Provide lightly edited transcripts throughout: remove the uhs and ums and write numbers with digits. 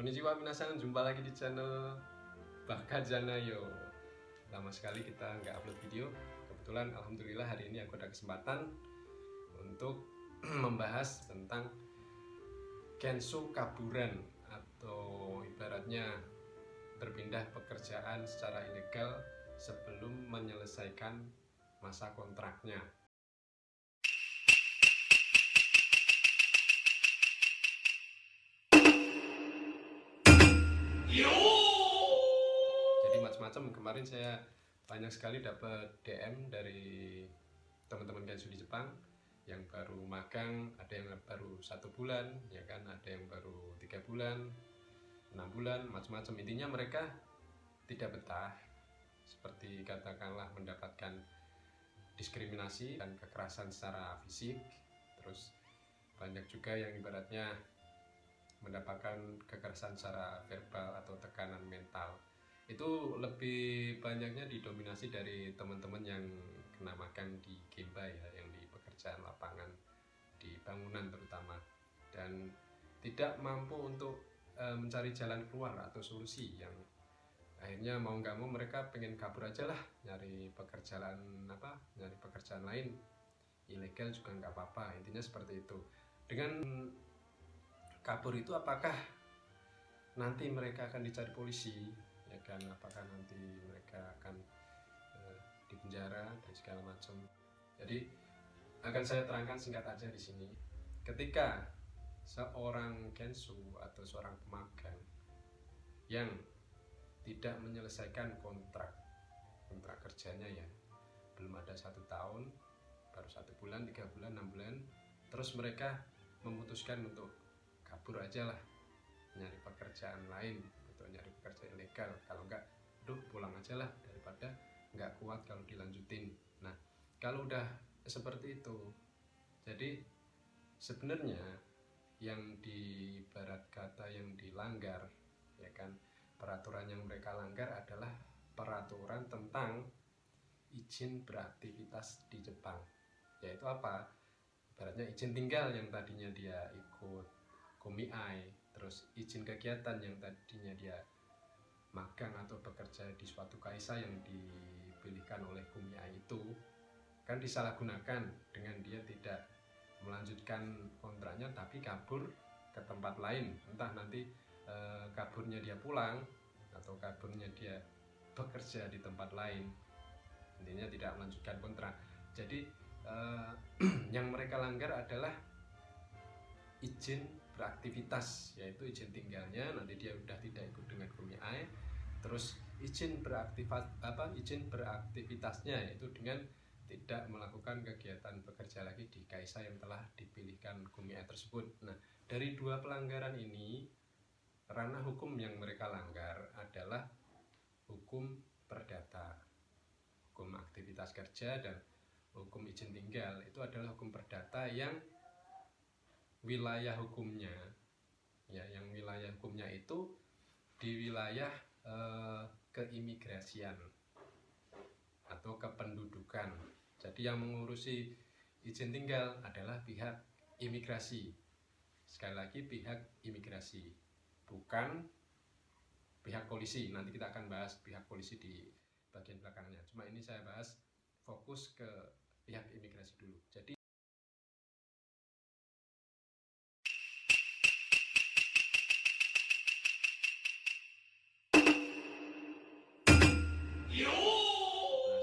Konnichiwa minasan, jumpa lagi di channel Bakajanayo. Lama sekali kita nggak upload video. Kebetulan alhamdulillah hari ini aku ada kesempatan untuk membahas tentang kensu kaburan, atau ibaratnya berpindah pekerjaan secara ilegal sebelum menyelesaikan masa kontraknya. Jadi macam-macam. Kemarin saya banyak sekali dapat DM dari teman-teman kensu di Jepang yang baru magang, ada yang baru 1 bulan, ya kan, ada yang baru 3 bulan, 6 bulan, macam-macam. Intinya mereka tidak betah, seperti katakanlah mendapatkan diskriminasi dan kekerasan secara fisik. Terus banyak juga yang ibaratnya mendapatkan kekerasan secara verbal atau tekanan mental. Itu lebih banyaknya didominasi dari teman-teman yang kena magang di Gemba, ya, yang di pekerjaan lapangan, di bangunan terutama, dan tidak mampu untuk mencari jalan keluar atau solusi, yang akhirnya mau nggak mau mereka pengen kabur aja lah, nyari pekerjaan lain, ilegal juga nggak apa-apa, intinya seperti itu. Dengan kabur itu, apakah nanti mereka akan dicari polisi, ya kan, apakah nanti mereka akan dipenjara dan segala macam. Jadi akan saya terangkan singkat aja di sini. Ketika seorang kensu atau seorang pemagang yang tidak menyelesaikan kontrak kerjanya, ya, belum ada 1 tahun, baru 1 bulan, 3 bulan, 6 bulan, terus mereka memutuskan untuk kabur aja lah, nyari pekerjaan lain atau nyari pekerjaan ilegal. Kalau enggak, pulang aja lah, daripada nggak kuat kalau dilanjutin. Nah, kalau udah seperti itu, jadi sebenarnya yang di barat kata yang dilanggar, ya kan, peraturan yang mereka langgar adalah peraturan tentang izin beraktivitas di Jepang. Yaitu apa? Ibaratnya izin tinggal yang tadinya dia ikut komiai, terus izin kegiatan yang tadinya dia magang atau bekerja di suatu kaisa yang dipilihkan oleh komiai, itu kan disalahgunakan dengan dia tidak melanjutkan kontraknya tapi kabur ke tempat lain. Entah nanti kaburnya dia pulang atau kaburnya dia bekerja di tempat lain, intinya tidak melanjutkan kontrak. Jadi yang mereka langgar adalah izin beraktivitas, yaitu izin tinggalnya. Nanti dia udah tidak ikut dengan komiai, terus izin beraktivitasnya yaitu dengan tidak melakukan kegiatan bekerja lagi di kaisa yang telah dipilihkan komiai tersebut. Nah, dari 2 pelanggaran ini, ranah hukum yang mereka langgar adalah hukum perdata. Hukum aktivitas kerja dan hukum izin tinggal itu adalah hukum perdata yang wilayah hukumnya, ya, yang wilayah hukumnya itu di wilayah keimigrasian atau kependudukan. Jadi yang mengurusi izin tinggal adalah pihak imigrasi. Sekali lagi, pihak imigrasi, bukan pihak polisi. Nanti kita akan bahas pihak polisi di bagian belakangnya. Cuma ini saya bahas fokus ke pihak imigrasi dulu. Jadi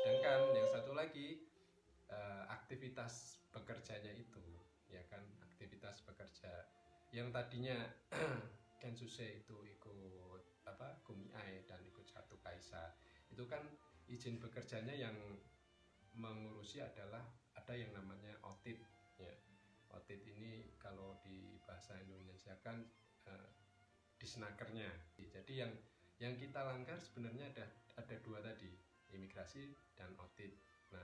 sedangkan yang satu lagi, aktivitas bekerjanya itu, ya kan, aktivitas bekerja yang tadinya Kensuse itu ikut komiai dan ikut satu kaisa, itu kan izin bekerjanya yang mengurusi adalah ada yang namanya OTIT, ya. OTIT ini kalau di bahasa Indonesia kan disnakernya. Jadi yang kita langgar sebenarnya ada 2 tadi, imigrasi dan OTIT. Nah,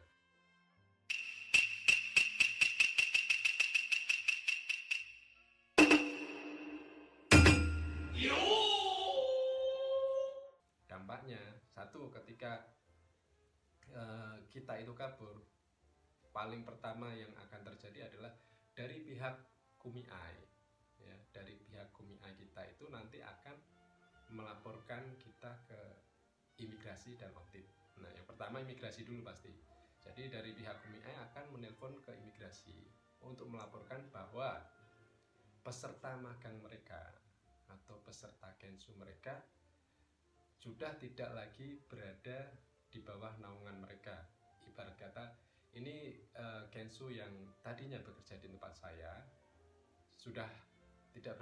dampaknya, satu, ketika kita itu kabur, paling pertama yang akan terjadi adalah dari pihak komiai, ya, dari pihak komiai kita itu nanti akan melaporkan kita ke imigrasi dan OTIT. Nah, yang pertama imigrasi dulu pasti. Jadi dari pihak KUMI akan menelpon ke imigrasi untuk melaporkan bahwa peserta magang mereka atau peserta Kensu mereka sudah tidak lagi berada di bawah naungan mereka. Ibarat kata, ini Kensu yang tadinya bekerja di tempat saya sudah tidak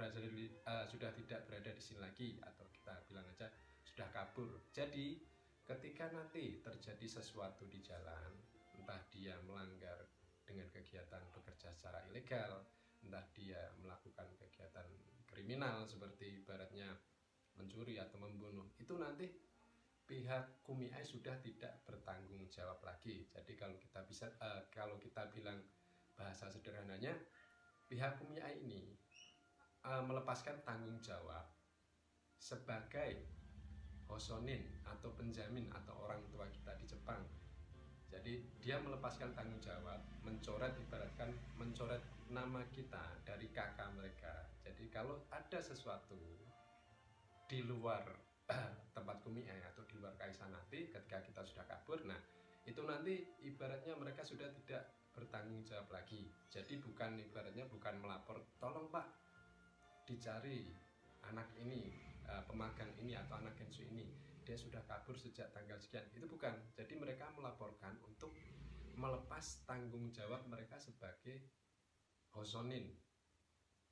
berada di sini lagi, atau kita bilang aja sudah kabur. Jadi ketika nanti terjadi sesuatu di jalan, entah dia melanggar dengan kegiatan bekerja secara ilegal, entah dia melakukan kegiatan kriminal seperti ibaratnya mencuri atau membunuh, itu nanti pihak KUMI sudah tidak bertanggung jawab lagi. Jadi kalau kita bilang bahasa sederhananya, pihak KUMI ini melepaskan tanggung jawab sebagai hosonin atau penjamin atau orang tua kita di Jepang. Jadi dia melepaskan tanggung jawab, ibaratkan mencoret nama kita dari kakak mereka. Jadi kalau ada sesuatu di luar tempat KUMI atau di luar Kaisa nanti ketika kita sudah kabur, nah itu nanti ibaratnya mereka sudah tidak bertanggung jawab lagi. Jadi ibaratnya bukan melapor, tolong Pak dicari anak ini, pemagang ini atau anak Kensu ini, dia sudah kabur sejak tanggal sekian. Itu bukan. Jadi mereka melaporkan untuk melepas tanggung jawab mereka sebagai hosonin.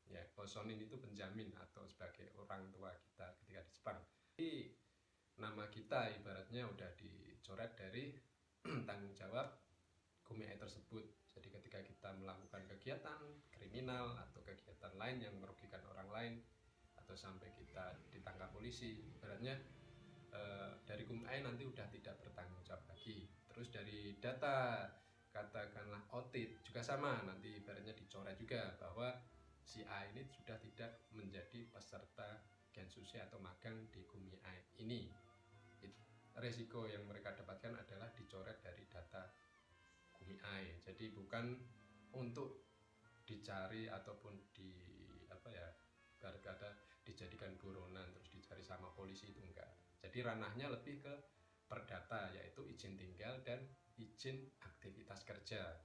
Ya, hosonin itu penjamin atau sebagai orang tua kita ketika di Jepang. Jadi nama kita ibaratnya udah dicoret dari tanggung jawab KUMI tersebut. Jadi ketika kita melakukan kegiatan kriminal atau kegiatan lain yang merugikan orang lain, atau sampai kita ditangkap polisi, ibaratnya dari KUMI nanti udah tidak bertanggung jawab lagi. Terus dari data katakanlah OTIT juga sama, nanti ibaratnya dicoret juga bahwa si A ini sudah tidak menjadi peserta Gensusi atau magang di KUMI ini. Resiko yang mereka dapatkan adalah dicoret dari data KUMI. Jadi bukan untuk dicari ataupun dijadikan buronan terus dicari sama polisi, itu enggak. Jadi ranahnya lebih ke perdata, yaitu izin tinggal dan izin aktivitas kerja.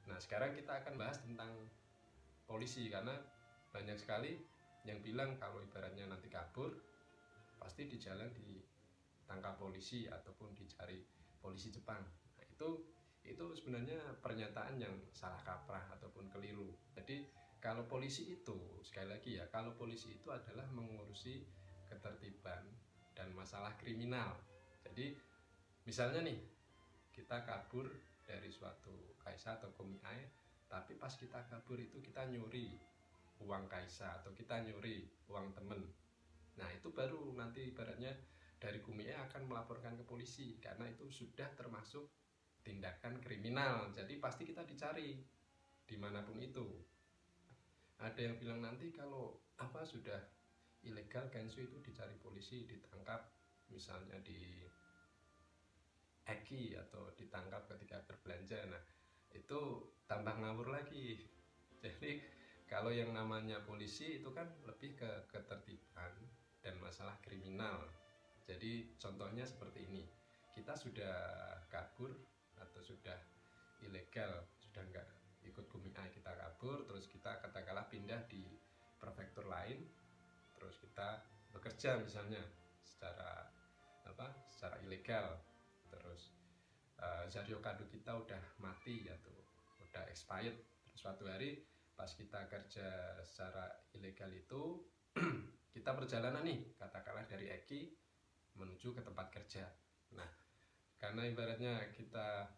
Nah, sekarang kita akan bahas tentang polisi, karena banyak sekali yang bilang kalau ibaratnya nanti kabur pasti di jalan ditangkap polisi ataupun dicari polisi Jepang. Nah, itu sebenarnya pernyataan yang salah kaprah ataupun keliru. Jadi kalau polisi itu, sekali lagi ya, kalau polisi itu adalah mengurusi ketertiban dan masalah kriminal. Jadi misalnya nih, kita kabur dari suatu Kaisa atau KUMI, tapi pas kita kabur itu kita nyuri uang Kaisa atau kita nyuri uang temen. Nah, itu baru nanti ibaratnya dari KUMI akan melaporkan ke polisi, karena itu sudah termasuk tindakan kriminal. Jadi pasti kita dicari dimanapun itu. Ada yang bilang nanti kalau sudah ilegal Gensu itu dicari polisi, ditangkap misalnya di Eki atau ditangkap ketika berbelanja. Nah, itu tambah ngawur lagi. Jadi kalau yang namanya polisi itu kan lebih ke ketertiban dan masalah kriminal. Jadi contohnya seperti ini, kita sudah kabur atau sudah ilegal, sudah enggak ikut KUMI, kita kabur, terus kita katakanlah pindah di prefektur lain, terus kita bekerja misalnya secara ilegal, terus Zario kado kita udah mati atau udah expired. Terus suatu hari pas kita kerja secara ilegal itu kita perjalanan nih, katakanlah dari Eki menuju ke tempat kerja. Nah, karena ibaratnya kita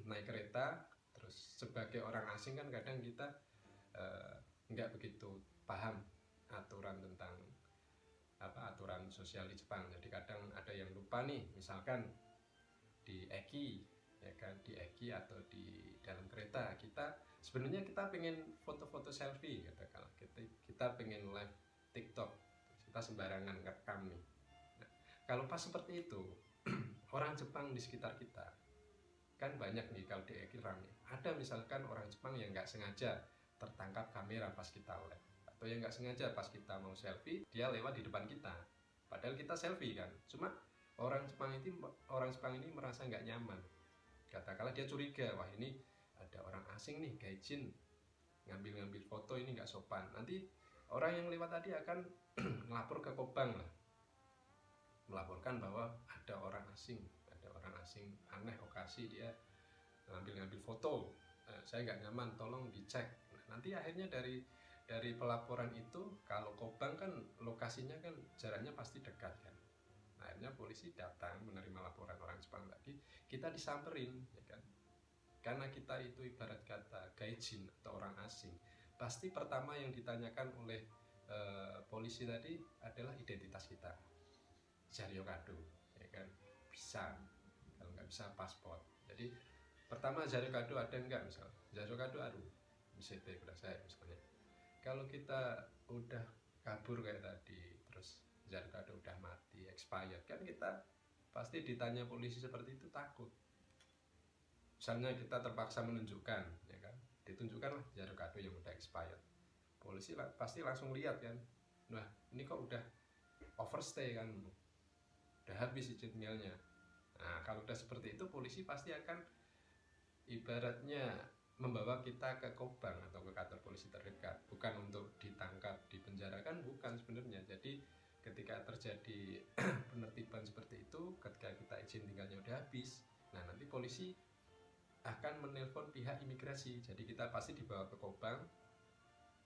naik kereta, terus sebagai orang asing kan kadang kita nggak begitu paham aturan tentang aturan sosial di Jepang. Jadi kadang ada yang lupa nih, misalkan di Eki, ya kan, di Eki atau di dalam kereta kita sebenarnya kita pengen foto-foto selfie, katakanlah kita pengen live TikTok, kita sembarangan rekam nih. Nah, kalau pas seperti itu orang Jepang di sekitar kita. Kan banyak nih kalau di Iran nih, ada misalkan orang Jepang yang nggak sengaja tertangkap kamera pas kita live, atau yang nggak sengaja pas kita mau selfie dia lewat di depan kita, padahal kita selfie kan. Cuma orang Jepang ini merasa nggak nyaman, katakanlah dia curiga, wah ini ada orang asing nih gaijin ngambil foto, ini nggak sopan. Nanti orang yang lewat tadi akan melapor ke Kobang lah, melaporkan bahwa ada orang asing aneh okasi dia ngambil foto, saya nggak nyaman, tolong dicek. Nah, nanti akhirnya dari pelaporan itu, kalau Kobang kan lokasinya kan jaraknya pasti dekat kan. Nah, akhirnya polisi datang menerima laporan orang Jepang tadi, kita disamperin ya kan. Karena kita itu ibarat kata gaijin atau orang asing, pasti pertama yang ditanyakan oleh polisi tadi adalah identitas kita, Jaryo Kado ya kan, bisa, kalau nggak bisa paspor. Jadi pertama Jaryo Kado ada enggak, misal Jaryo Kado aduh misete saya misalnya. Kalau kita udah kabur kayak tadi, terus Jaryo Kado udah mati, expired, kan kita pasti ditanya polisi seperti itu, takut. Misalnya kita terpaksa menunjukkan ya kan, ditunjukkanlah Jaryo Kado yang udah expired, polisi pasti langsung lihat kan, nah ini kok udah overstay kan, udah habis izin tinggalnya. Nah kalau udah seperti itu, polisi pasti akan ibaratnya membawa kita ke Kobang atau ke kantor polisi terdekat, bukan untuk ditangkap, dipenjarakan, bukan sebenarnya. Jadi ketika terjadi penertiban seperti itu, ketika kita izin tinggalnya udah habis, nah nanti polisi akan menelpon pihak imigrasi, jadi kita pasti dibawa ke Kobang.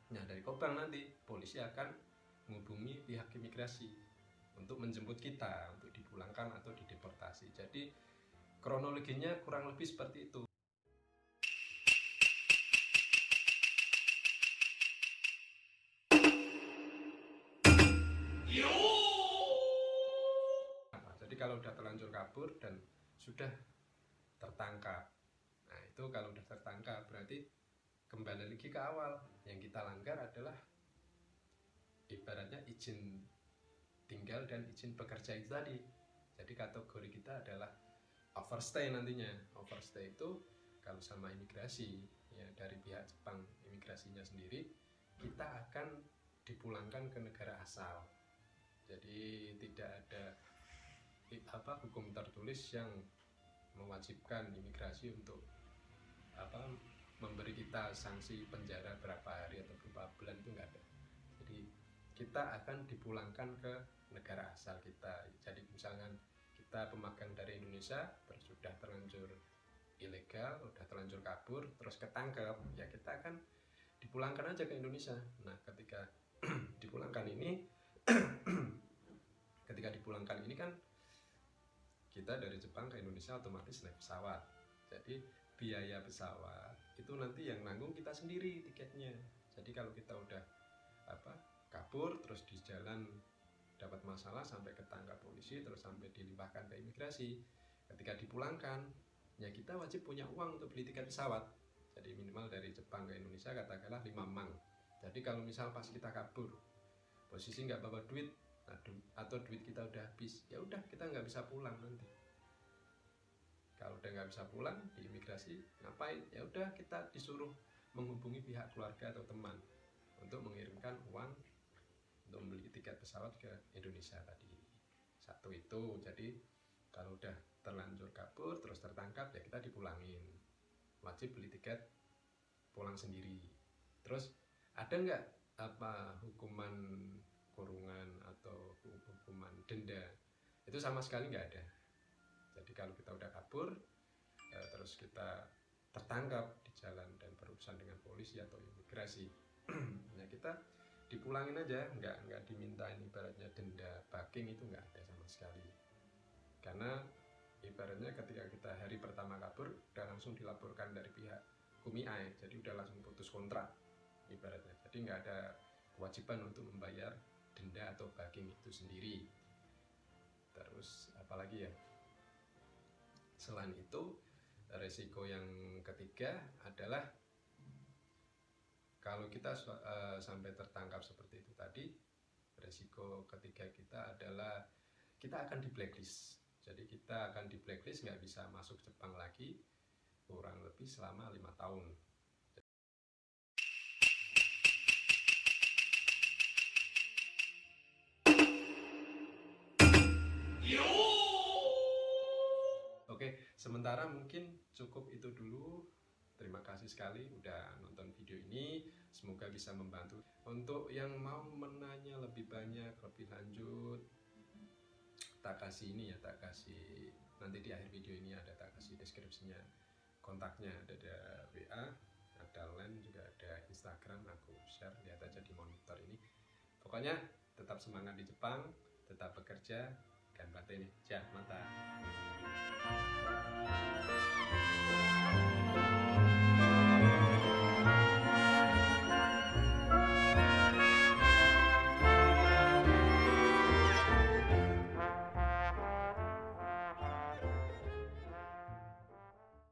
Nah dari Kobang nanti polisi akan menghubungi pihak imigrasi untuk menjemput kita untuk dipulangkan atau dideportasi. Jadi kronologinya kurang lebih seperti itu. Jadi kalau udah terlanjur kabur dan sudah tertangkap, nah itu kalau udah tertangkap berarti kembali lagi ke awal, yang kita langgar adalah ibaratnya izin tinggal dan izin bekerja itu tadi. Jadi kategori kita adalah overstay nantinya. Overstay itu kalau sama imigrasi ya, dari pihak Jepang imigrasinya sendiri, kita akan dipulangkan ke negara asal. Jadi tidak ada hukum tertulis yang mewajibkan imigrasi untuk memberi kita sanksi penjara berapa hari atau berapa bulan, itu nggak ada. Jadi kita akan dipulangkan ke negara asal kita. Jadi misalkan kita pemagang dari Indonesia, terus sudah terlanjur ilegal, udah terlanjur kabur, terus ketangkep, ya kita akan dipulangkan aja ke Indonesia. Nah ketika dipulangkan ini kan kita dari Jepang ke Indonesia otomatis naik pesawat. Jadi biaya pesawat itu nanti yang nanggung kita sendiri tiketnya. Jadi kalau kita udah kabur, terus di jalan dapat masalah sampai ketangkap polisi, terus sampai dilimpahkan ke imigrasi, ketika dipulangkan ya kita wajib punya uang untuk beli tiket pesawat. Jadi minimal dari Jepang ke Indonesia katakanlah 5 mang. Jadi kalau misal pas kita kabur posisi nggak bawa duit, atau duit kita udah habis, ya udah kita nggak bisa pulang nanti. Kalau udah nggak bisa pulang di imigrasi ngapain, ya udah kita disuruh menghubungi pihak keluarga atau teman untuk mengirimkan uang untuk membeli tiket pesawat ke Indonesia tadi. Satu itu, jadi kalau udah terlanjur kabur terus tertangkap ya kita dipulangin, wajib beli tiket pulang sendiri. Terus ada nggak hukuman kurungan atau hukuman denda? Itu sama sekali nggak ada. Jadi kalau kita udah kabur terus kita tertangkap di jalan dan berurusan dengan polisi atau imigrasi, ya kita dipulangin aja, nggak dimintain ibaratnya denda, backing, itu nggak ada sama sekali. Karena ibaratnya ketika kita hari pertama kabur udah langsung dilaporkan dari pihak Kumiai, jadi udah langsung putus kontrak ibaratnya. Jadi nggak ada kewajiban untuk membayar denda atau backing itu sendiri. Terus apalagi ya, selain itu resiko yang ketiga adalah kalau kita sampai tertangkap seperti itu tadi, resiko ketiga kita adalah kita akan di blacklist. Jadi kita akan di blacklist, nggak bisa masuk Jepang lagi kurang lebih selama 5 tahun. Oke, sementara mungkin cukup itu dulu. Terima kasih sekali udah nonton video ini. Semoga bisa membantu. Untuk yang mau menanya lebih banyak, lebih lanjut, tak kasih ini ya, tak kasih nanti di akhir video ini ada, tak kasih deskripsinya, kontaknya ada WA, ada LINE, juga ada Instagram, aku share, lihat aja di monitor ini. Pokoknya tetap semangat di Jepang, tetap bekerja, ganbate nih, ja, mata.